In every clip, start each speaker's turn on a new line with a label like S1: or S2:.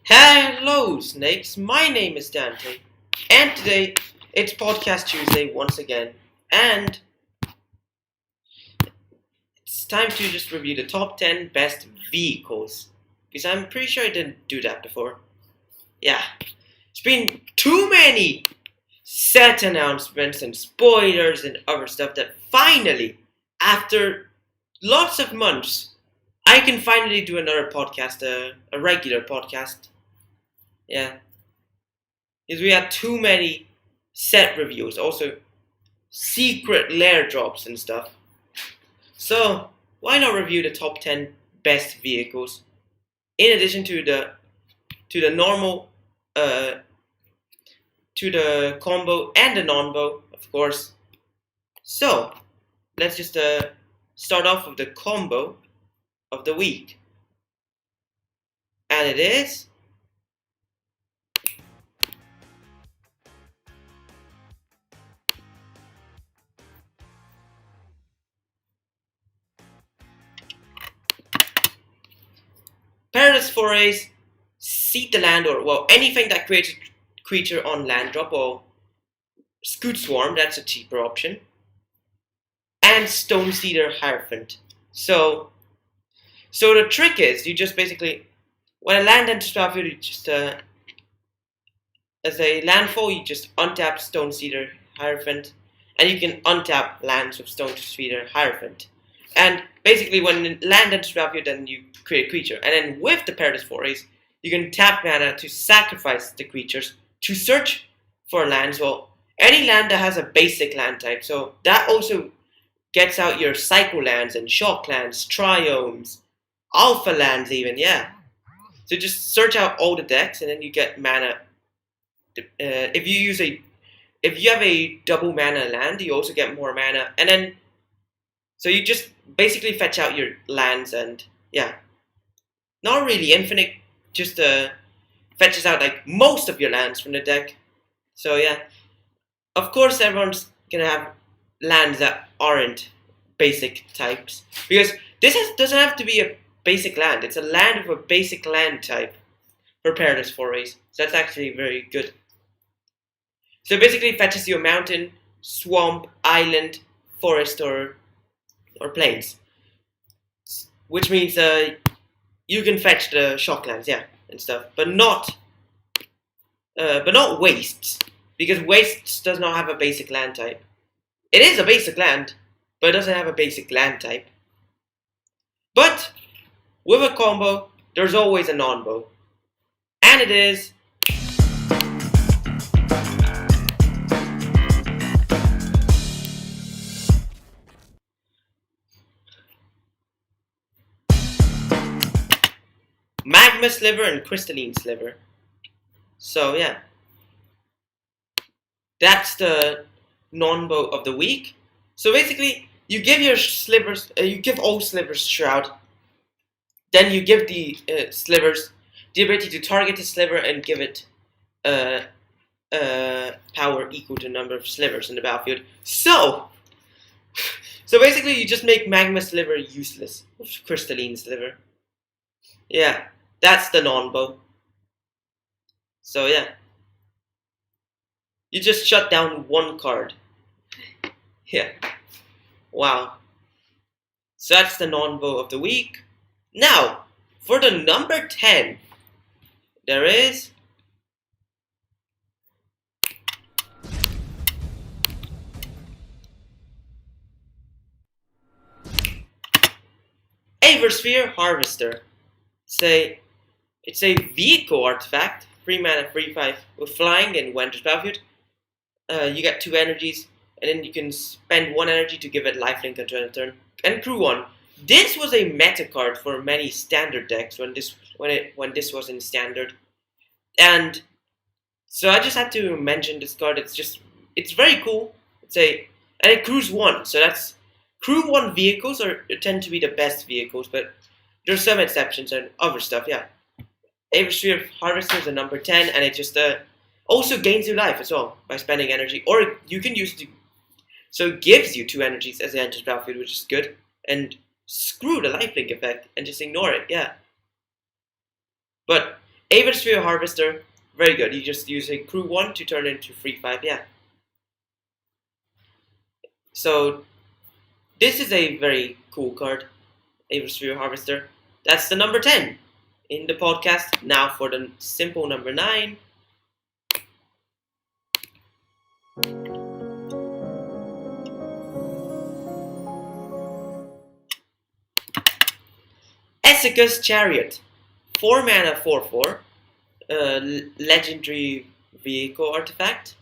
S1: Hello, snakes. My name is Dante, and today it's Podcast Tuesday once again, and it's time to just review the top 10 best vehicles because I'm pretty sure I didn't do that before. Yeah, it's been too many set announcements and spoilers and other stuff that finally, after lots of months, I can finally do another podcast, a regular podcast. Yeah. Is we had too many set reviews, also secret lair drops and stuff. So why not review the top 10 best vehicles in addition to the normal to the combo and the non-bow, of course. So let's just start off with the combo of the week, and it is Paradise Forays, Seed the Land, or well, anything that creates a creature on land drop, or Scoot Swarm, that's a cheaper option, and Stone Cedar Hierophant. So the trick is, you just basically, when a land enters the battlefield, you just, as a landfall, you just untap Stone Cedar Hierophant, and you can untap lands with Stone Cedar Hierophant. And basically, when land enters the battlefield, then you create a creature. And then with the Paradise Forays, you can tap mana to sacrifice the creatures to search for lands. Well, any land that has a basic land type. So that also gets out your Psycho lands and Shock lands, Triomes, Alpha lands even, yeah. So just search out all the decks and then you get mana. If you have a double mana land, you also get more mana. And then, so you just basically fetch out your lands and, yeah. Not really infinite, just fetches out like most of your lands from the deck. So yeah, of course everyone's gonna have lands that aren't basic types because doesn't have to be a basic land. It's a land with a basic land type for Paradise Forays. So that's actually very good. So basically it fetches you a mountain, swamp, island, forest, or plains, which means you can fetch the shocklands, yeah, and stuff, but not wastes, because wastes does not have a basic land type. It is a basic land, but it doesn't have a basic land type. But with a combo, there's always a non-bow, and it is Magma Sliver and Crystalline Sliver. So yeah, that's the non-bow of the week. So basically, you give your slivers, you give all slivers Shroud. Then you give the slivers the ability to target the sliver and give it power equal to the number of slivers in the battlefield. So basically, you just make Magma Sliver useless with Crystalline Sliver. Yeah, that's the non-bow. So yeah, you just shut down one card. Yeah, wow. So that's the non-bow of the week. Now, for the number 10, there is Eversphere Harvester. It's a vehicle artifact, 3 mana, 3/5, with flying and when enters battlefield. You get 2 energies, and then you can spend 1 energy to give it lifelink until end of turn. And crew 1. This was a meta card for many standard decks when this was in standard. And so I just had to mention this card. It's very cool. And it crews 1, so that's crew 1 vehicles tend to be the best vehicles, but there's some exceptions and other stuff, yeah. Eversphere Harvester is a number 10, and it just also gains you life as well by spending energy. Or you can use it, so it gives you 2 energies as it enters battlefield, which is good. And screw the lifelink effect and just ignore it, yeah. But Eversphere Harvester, very good. You just use a crew 1 to turn it into free 5, yeah. So this is a very cool card, Eversphere Harvester. That's the number 10 in the podcast. Now for the simple number 9. Essex Chariot. 4 mana 4/4. Legendary vehicle artifact.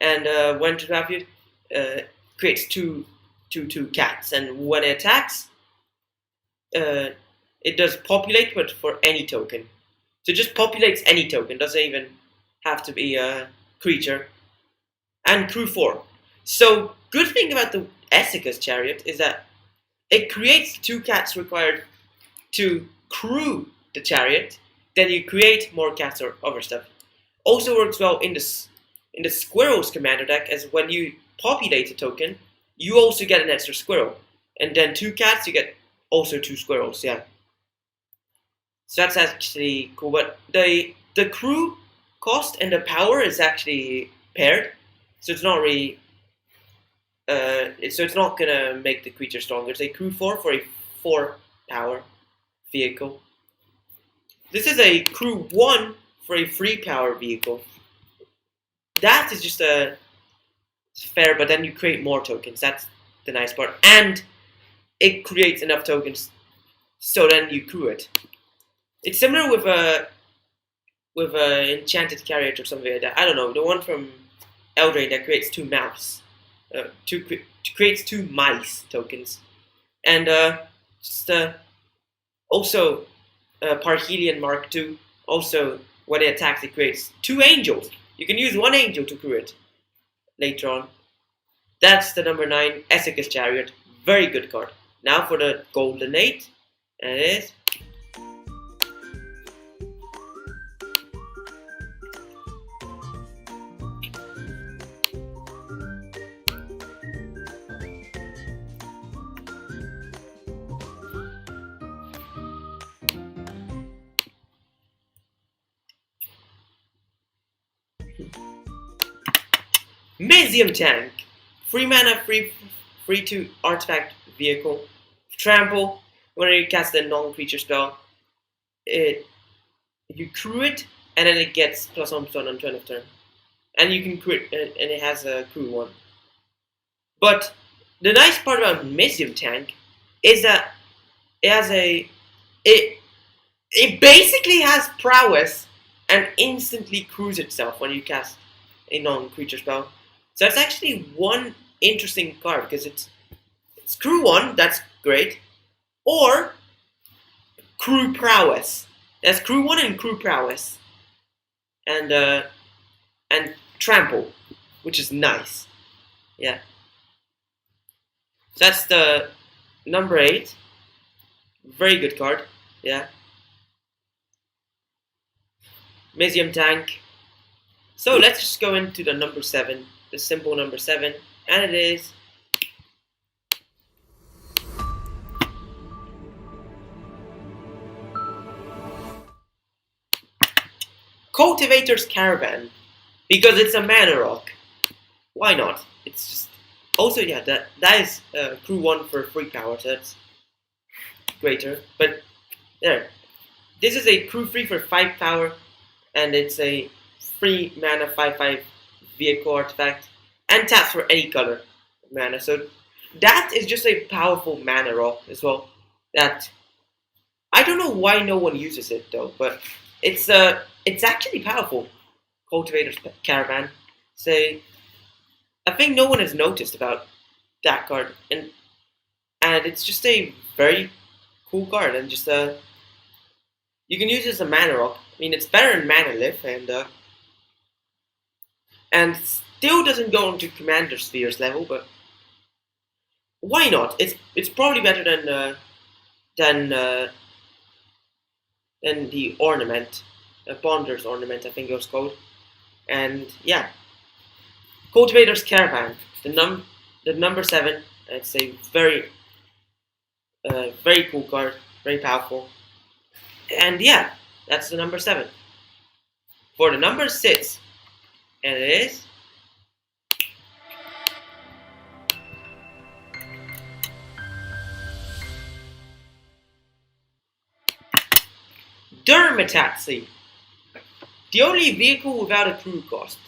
S1: And when to have it, creates two cats. And when it attacks, it does populate, but for any token. So it just populates any token. Doesn't even have to be a creature. And crew 4. So good thing about the Essex Chariot is that it creates 2 cats required to crew the chariot. Then you create more cats or other stuff. Also works well in the squirrels commander deck, as when you populate a token, you also get an extra squirrel. And then 2 cats, you get also 2 squirrels, yeah. So that's actually cool. But the crew cost and the power is actually paired. So it's not really so it's not gonna make the creature stronger. It's a crew 4 for a 4 power vehicle. This is a crew 1 for a 3 power vehicle. That is just fair, but then you create more tokens. That's the nice part. And it creates enough tokens, so then you crew it. It's similar with a enchanted chariot or something like that. I don't know, the one from Eldraine that creates 2 mouse, creates 2 mice tokens, and also Parhelion Mark II. Also, when it attacks, it creates 2 angels. You can use 1 angel to crew it later on. That's the number 9 Essex Chariot. Very good card. Now for the golden 8, and it is Missive Tank. 3 mana, free 2 artifact vehicle. Trample. When you cast a non-creature spell, you crew it, and then it gets +1/+1 on turn of turn. And you can crew it, and it has a crew 1. But the nice part about Missive Tank is that it has it basically has prowess and instantly crews itself when you cast a non-creature spell. So that's actually one interesting card, because it's crew 1, that's great, or crew prowess. That's crew 1 and crew prowess, and trample, which is nice. Yeah. So that's the number 8. Very good card. Yeah. Missive Tank. So let's just go into the number 7, the simple number 7, and it is Cultivators Caravan, because it's a mana rock. Why not? It's just also, yeah, that is crew 1 for 3 power, so that's greater. But there, this is a crew 3 for 5 power, and it's a 3 mana 5/5 vehicle artifact, and taps for any color mana. So that is just a powerful mana rock as well. That I don't know why no one uses it though, but it's actually powerful. Cultivators Caravan. So I think no one has noticed about that card, and it's just a very cool card, and just you can use it as a mana rock. I mean, it's better than Mana Lift, and still doesn't go into Commander Spheres level, but why not? It's probably better than the Ornament, Bonder's Ornament, I think it was called. And yeah, Cultivators Caravan, the number 7. It's a very cool card, very powerful, and yeah, That's the number 7. For the number 6, and it is Dermataxi. The only vehicle without a crew cost.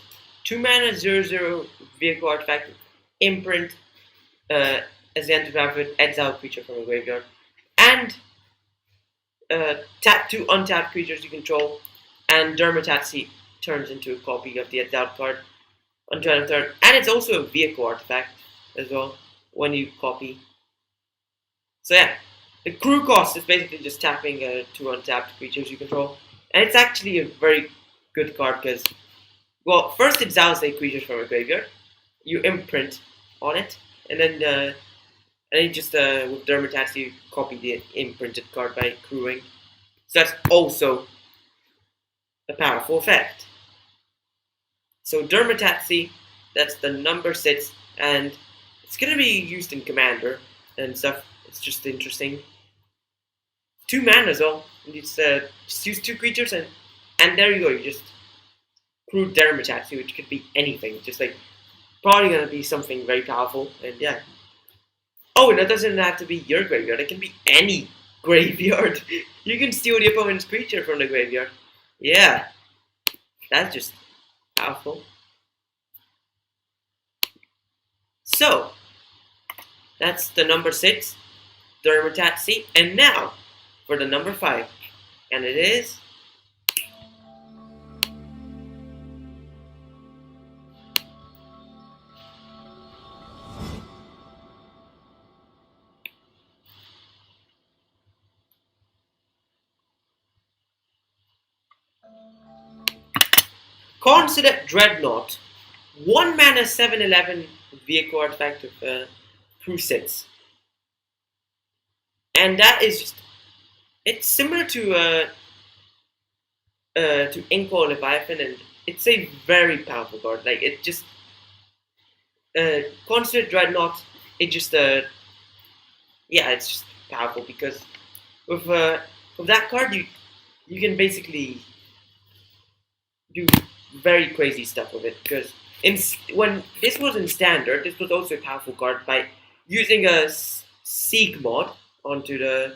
S1: 2 mana 0/0 vehicle artifact imprint as the end of rapid exile creature from a graveyard. And tap 2 untapped creatures you control, and Dermataxi turns into a copy of the exiled card onto end of turn. And it's also a vehicle artifact as well when you copy. So yeah, the crew cost is basically just tapping 2 untapped creatures you control. And it's actually a very good card because, well, first it exiles a creature from a graveyard. You imprint on it, and then you just with Dermataxi you copy the imprinted card by crewing. So that's also a powerful effect. So Dermataxi, that's the number 6, and it's gonna be used in Commander and stuff. It's just interesting. 2 mana as well. You just use 2 creatures and there you go. You just crew Dermataxi, which could be anything. Just like probably gonna be something very powerful. And yeah. Oh, and it doesn't have to be your graveyard. It can be any graveyard. You can steal the opponent's creature from the graveyard. Yeah, that's just powerful. So that's the number 6, Dermataxi, and now for the number 5, and it is consider Dreadnought. 1 mana 7/11 vehicle artifact of crew 6. And that is just, it's similar to Inkwell Leviathan, and it's a very powerful card. Like it just consider Dreadnought. It just yeah, it's just powerful because with that card you can basically do very crazy stuff with it. Because when this was in standard, this was also a powerful card by using a Sieg mod onto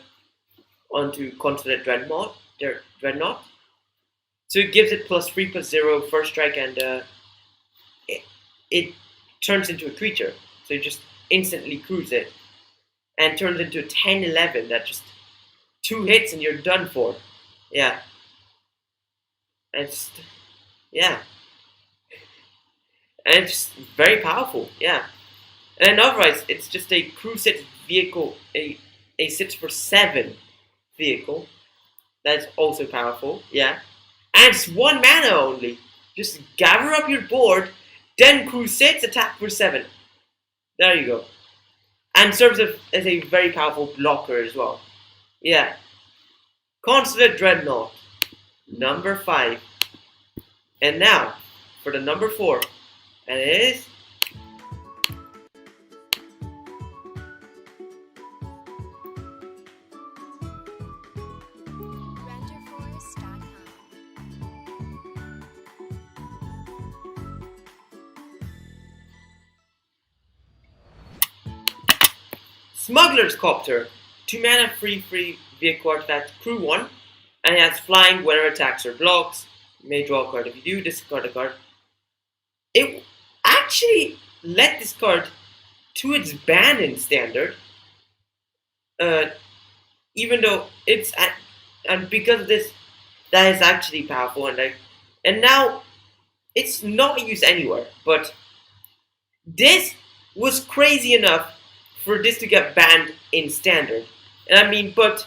S1: consider Dreadnought. So it gives it +3/+0 first strike, and it turns into a creature. So it just instantly crews it and turns into a 10/11 that just 2 hits and you're done for. Yeah. And it's, yeah. And it's very powerful, yeah. And otherwise, it's just a crew 6 vehicle, a 6/7 vehicle. That's also powerful, yeah. And it's 1 mana only. Just gather up your board, then crew 6, attack for 7. There you go. And serves as a very powerful blocker as well. Yeah. Consider Dreadnought, number 5. And now, for the number 4. And it is Smugglers Chopper. 2 mana free vehicle artifact, crew 1, and it has flying whenever attacks or blocks. You may draw a card. If you do, discard a card. It actually led this card to its ban in standard, even though it's and because of this, that is actually powerful, and now it's not used anywhere. But this was crazy enough for this to get banned in standard. And I mean, but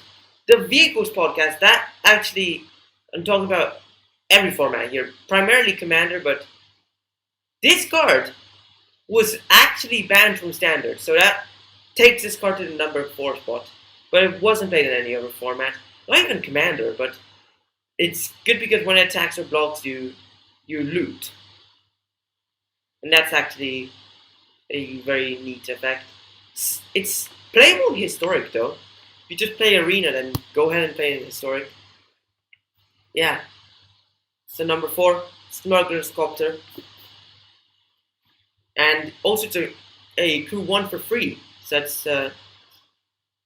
S1: the vehicles podcast, that actually, I'm talking about every format here, primarily Commander, but this card was actually banned from standard, so that takes this card to the number 4 spot. But it wasn't played in any other format, not even Commander, but it's good because when it attacks or blocks, you loot. And that's actually a very neat effect. It's playable in Historic though. If you just play Arena, then go ahead and play in Historic. Yeah. So number 4, Smugglers Chopper, and also it's a crew 1 for free. So that's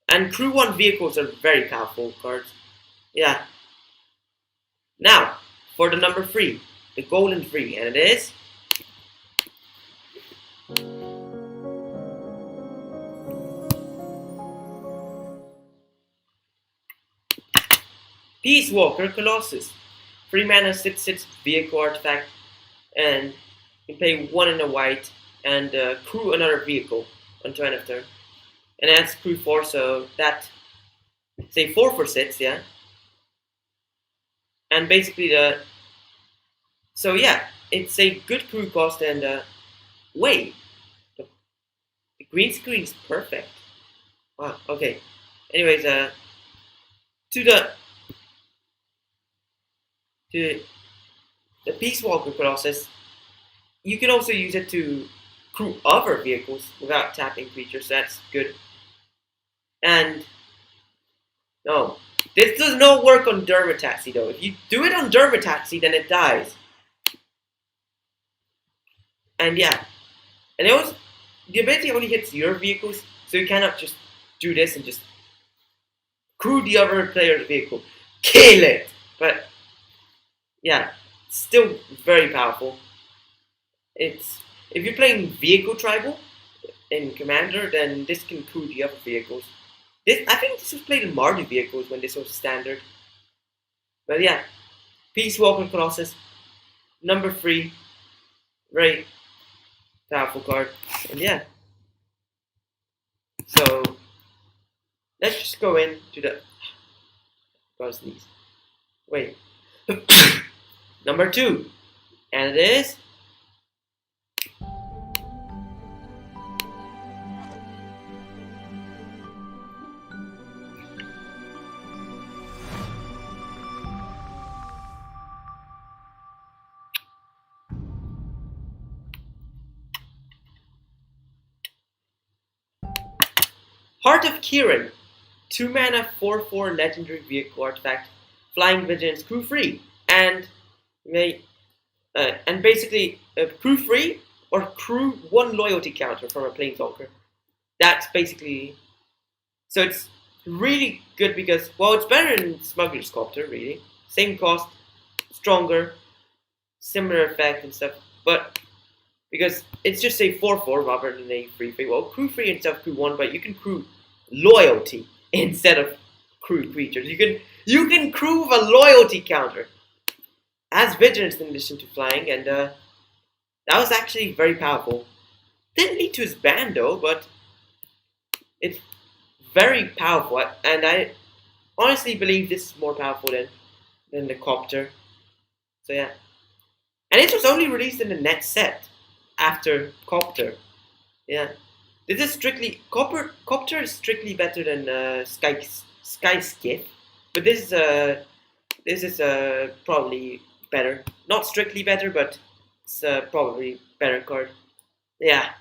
S1: and crew 1 vehicles are very powerful cards. Yeah. Now for the number 3, the golden 3, and it is Peacewalker Colossus. 3 mana, 6/6 vehicle artifact, and you pay 1 and a white and crew another vehicle until end of turn. And that's crew 4, so that say 4 for 6, yeah. And basically so yeah, it's a good crew cost, and wait, the green screen is perfect. Wow, okay. Anyways, to the to the Peacewalker Colossus, you can also use it to crew other vehicles without tapping creatures, so that's good. And no, this does not work on Dermataxi though. If you do it on Dermataxi, then it dies. And yeah, and it also, the ability only hits your vehicles, so you cannot just do this and just crew the other player's vehicle. Kill it! But yeah, still very powerful. It's if you're playing vehicle tribal in Commander, then this can crew the other vehicles. I think this was played in Mardu vehicles when this was standard. But yeah, Peacewalker Colossus, number 3, very powerful card. And yeah, so let's just go into the sneeze. Wait, number 2, and it is Heart of Kyrian. 2 mana, 4/4 legendary vehicle artifact, flying vigilance, crew free, and basically crew free or crew 1 loyalty counter from a planeswalker. That's basically, so it's really good because, well, it's better than Smugglers Chopper, really. Same cost, stronger, similar effect and stuff, but because it's just a 4/4 rather than a 3/3. Well, crew free instead of crew 1, but you can crew loyalty instead of crew creatures. You can crew with a loyalty counter. Has vigilance in addition to flying, and that was actually very powerful. Didn't lead to his ban though, but it's very powerful, and I honestly believe this is more powerful than the copter. So yeah, and it was only released in the net set after copter. Yeah, this is strictly copter is strictly better than Sky Skiff, but this is probably better. Not strictly better, but it's probably better card. Yeah,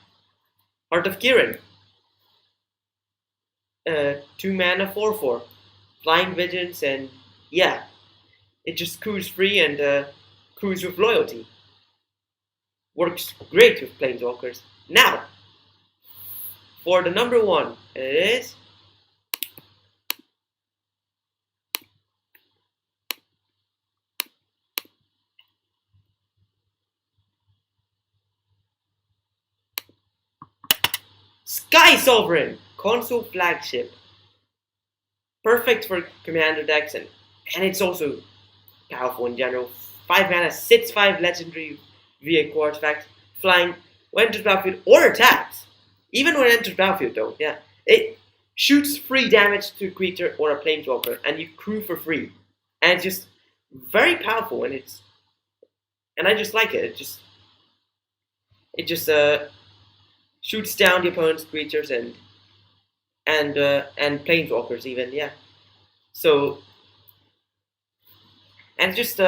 S1: Heart of Kyrian. 2 mana, 4/4, flying vigilance, and yeah, it just crews free and crews with loyalty. Works great with planeswalkers. Now, for the number 1, it is Sky Sovereign, console flagship. Perfect for commander decks, and it's also powerful in general. 5 mana, 6/5 legendary vehicle artifact, flying, when enters battlefield or attacks. Even when it enters battlefield though, yeah. It shoots free damage to a creature or a planeswalker, and you crew for free. And it's just very powerful, and I just like it. It just shoots down the opponent's creatures and planeswalkers even, yeah. So, and just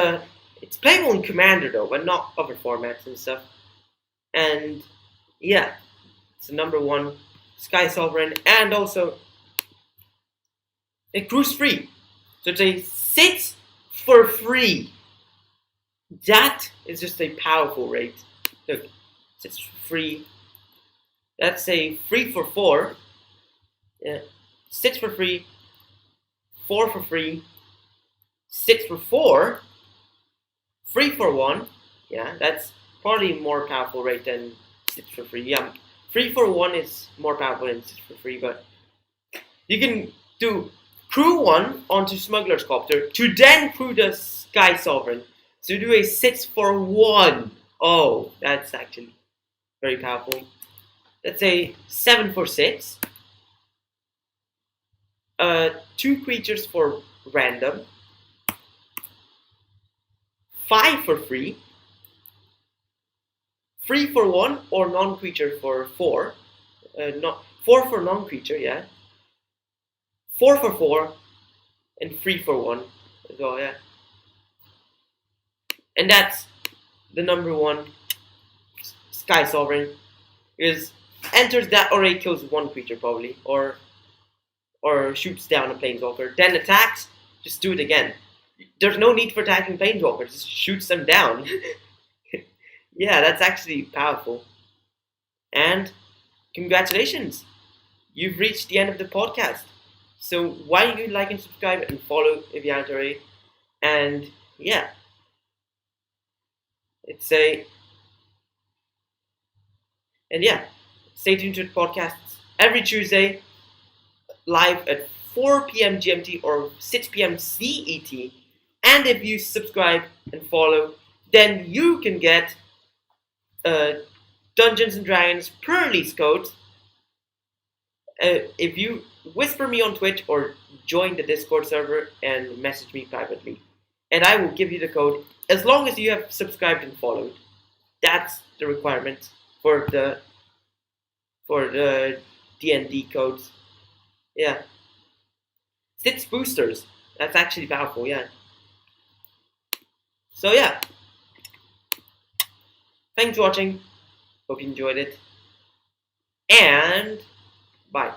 S1: it's playable in Commander though, but not other formats and stuff. And yeah, it's the number 1 Sky Sovereign, and also it crews free. So it's a for free. That is just a powerful raid. Look, 6 for free. That's a 3 for 4. Yeah. 6 for free. 4 for free. 6 for 4. 3 for 1. Yeah, that's probably more powerful rate than 6 for free. Yeah, 3 for 1 is more powerful than 6 for free, but you can do crew 1 onto Smugglers Chopper to then crew the Sky Sovereign. So do a 6 for 1. Oh, that's actually very powerful. Let's say 7 for 6. 2 creatures for random. 5 for free. 3 for 1 or non-creature for 4. 4 for non-creature, yeah. 4 for 4 and 3 for 1 as well, yeah. And that's the number 1 Sky Sovereign. Because enters that already kills 1 creature probably, or shoots down a Planeswalker, then attacks, just do it again. There's no need for attacking Planeswalkers, just shoots them down. Yeah, that's actually powerful. And congratulations, you've reached the end of the podcast. So why don't you like and subscribe and follow if you haven't already? And yeah, stay tuned to the podcasts every Tuesday, live at 4 p.m. GMT or 6 p.m. CET. And if you subscribe and follow, then you can get Dungeons and Dragons per-release codes. If you whisper me on Twitch or join the Discord server and message me privately, and I will give you the code as long as you have subscribed and followed. That's the requirement for the D&D codes. Yeah. 6 boosters. That's actually powerful, yeah. So yeah. Thanks for watching. Hope you enjoyed it. And bye.